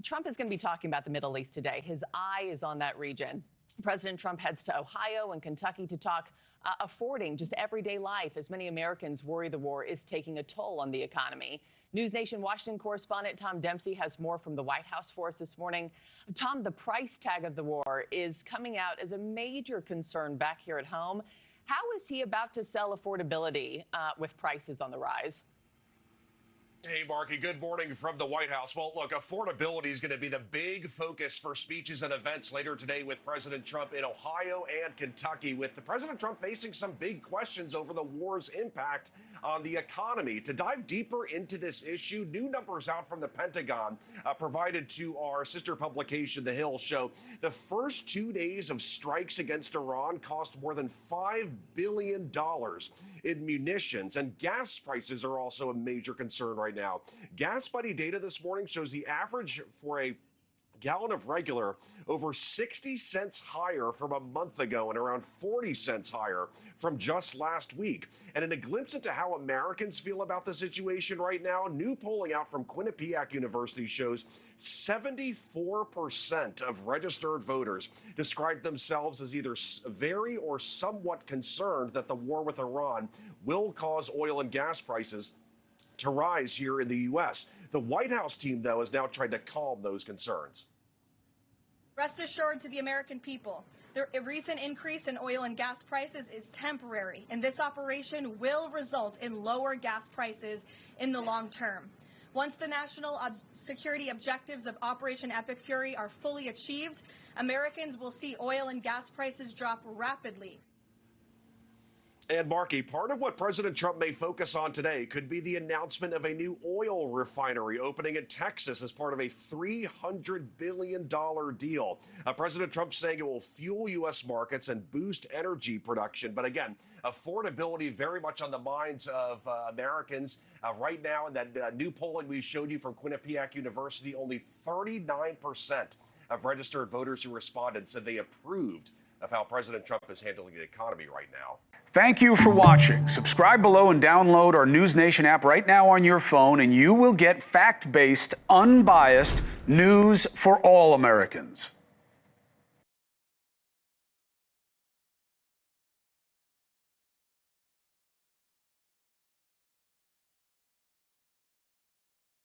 Trump is going to be talking about the Middle East today. His eye is on that region. President Trump heads to Ohio and Kentucky to talk affording just everyday life as many Americans worry the war is taking a toll on the economy. NewsNation Washington correspondent Tom Dempsey has more from the White House for us this morning. Tom, the price tag of the war is coming out as a major concern back here at home. How is he about to sell affordability with prices on the rise? Hey, Markie, good morning from the White House. Well, look, affordability is going to be the big focus for speeches and events later today with President Trump in Ohio and Kentucky, with President Trump facing some big questions over the war's impact on the economy. To dive deeper into this issue, new numbers out from the Pentagon provided to our sister publication, The Hill, show the first 2 days of strikes against Iran cost more than $5 billion in munitions, and gas prices are also a major concern right now. Gas Buddy data this morning shows the average for a gallon of regular over 60 cents higher from a month ago and around 40 cents higher from just last week. And in a glimpse into how Americans feel about the situation right now, new polling out from Quinnipiac University shows 74% of registered voters described themselves as either very or somewhat concerned that the war with Iran will cause oil and gas prices to rise here in the U.S. The White House team, though, has now tried to calm those concerns. Rest assured to the American people, the recent increase in oil and gas prices is temporary, and this operation will result in lower gas prices in the long term. Once the national security objectives of Operation Epic Fury are fully achieved, Americans will see oil and gas prices drop rapidly. And Markie, part of what President Trump may focus on today could be the announcement of a new oil refinery opening in Texas as part of a $300 billion deal. President Trump saying it will fuel U.S. markets and boost energy production. But again, affordability very much on the minds of Americans right now. In that new polling we showed you from Quinnipiac University, only 39% of registered voters who responded said they approved of how President Trump is handling the economy right now. Thank you for watching. Subscribe below and download our NewsNation app right now on your phone, and you will get fact-based, unbiased news for all Americans.